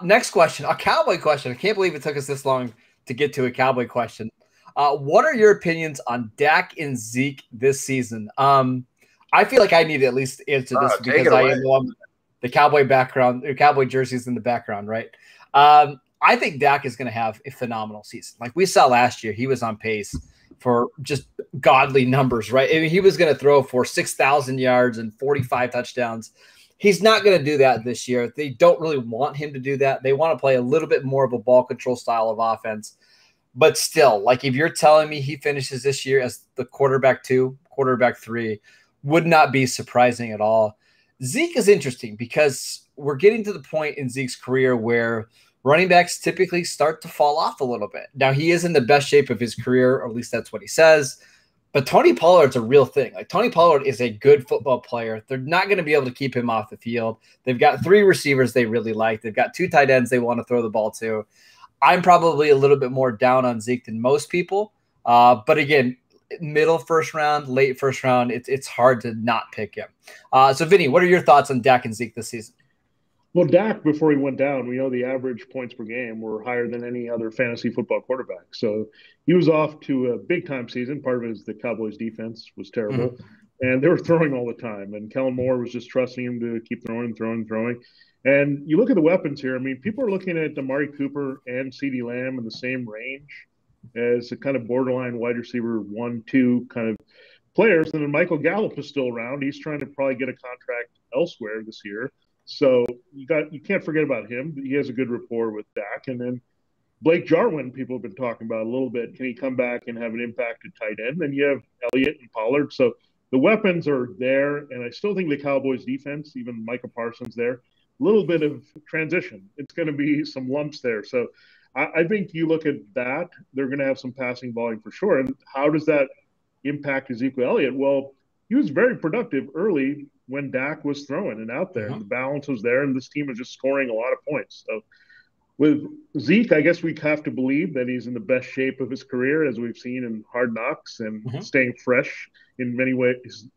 Next question, a Cowboy question. I can't believe it took us this long to get to a Cowboy question. What are your opinions on Dak and Zeke this season? I feel like I need to at least answer this Take because it I away. am the one, the Cowboy background, or Cowboy jerseys in the background, right? I think Dak is going to have a phenomenal season. Like we saw last year, he was on pace for just godly numbers, right? I mean, he was going to throw for 6,000 yards and 45 touchdowns. He's not going to do that this year. They don't really want him to do that. They want to play a little bit more of a ball control style of offense. But still, like if you're telling me he finishes this year as the quarterback 2, quarterback 3, would not be surprising at all. Zeke is interesting because we're getting to the point in Zeke's career where running backs typically start to fall off a little bit. Now, he is in the best shape of his career, or at least that's what he says. But Tony Pollard's a real thing. Like Tony Pollard is a good football player. They're not going to be able to keep him off the field. They've got 3 receivers they really like. They've got 2 tight ends they want to throw the ball to. I'm probably a little bit more down on Zeke than most people. But again, middle first round, late first round, it's hard to not pick him. So, Vinny, what are your thoughts on Dak and Zeke this season? Well, Dak, before he went down, we know the average points per game were higher than any other fantasy football quarterback. So he was off to a big time season. Part of it is the Cowboys defense was terrible. Mm-hmm. And they were throwing all the time. And Kellen Moore was just trusting him to keep throwing and throwing and throwing. And you look at the weapons here. I mean, people are looking at Amari Cooper and CeeDee Lamb in the same range as a kind of borderline wide receiver 1-2 kind of players. And then Michael Gallup is still around. He's trying to probably get a contract elsewhere this year. So you can't forget about him. He has a good rapport with Dak. And then Blake Jarwin, people have been talking about a little bit. Can he come back and have an impact at tight end? Then you have Elliott and Pollard. So the weapons are there. And I still think the Cowboys defense, even Micah Parsons there, a little bit of transition. It's going to be some lumps there. So I think you look at that, they're going to have some passing volume for sure. And how does that impact Ezekiel Elliott? Well, he was very productive early when Dak was throwing and out there. Mm-hmm. The balance was there, and this team was just scoring a lot of points. So with Zeke, I guess we have to believe that he's in the best shape of his career, as we've seen in Hard Knocks, and staying fresh in many ways,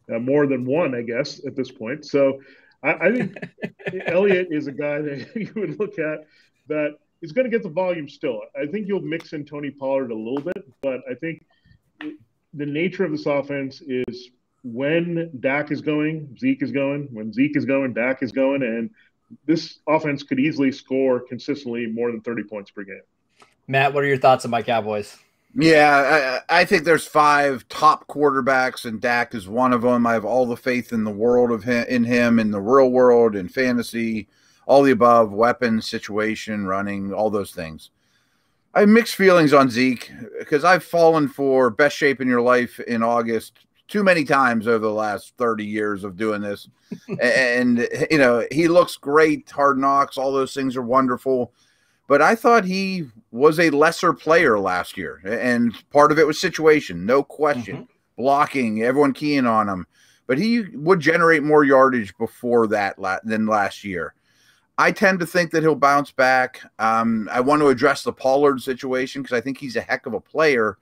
more than one, I guess, at this point. So I think Elliott is a guy that you would look at that is going to get the volume still. I think you'll mix in Tony Pollard a little bit, but I think the nature of this offense is when Dak is going, Zeke is going. When Zeke is going, Dak is going. And this offense could easily score consistently more than 30 points per game. Matt, what are your thoughts on my Cowboys? Yeah, I think there's 5 top quarterbacks, and Dak is one of them. I have all the faith in the world of him, in the real world, in fantasy, all the above, weapons, situation, running, all those things. I have mixed feelings on Zeke because I've fallen for best shape in your life in August too many times over the last 30 years of doing this. And, you know, he looks great. Hard Knocks, all those things are wonderful. But I thought he was a lesser player last year. And part of it was situation, no question. Blocking, everyone keying on him. But he would generate more yardage before that than last year. I tend to think that he'll bounce back. I want to address the Pollard situation because I think he's a heck of a player.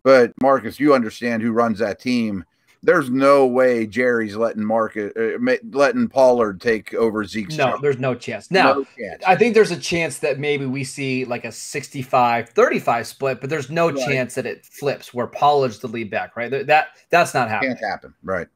But, Marcus, you understand who runs that team. There's no way Jerry's letting Pollard take over Zeke's job. There's no chance. Now, I think there's a chance that maybe we see like a 65-35 split, but there's no chance that it flips where Pollard's the lead back, right? That's not happening. Can't happen, right?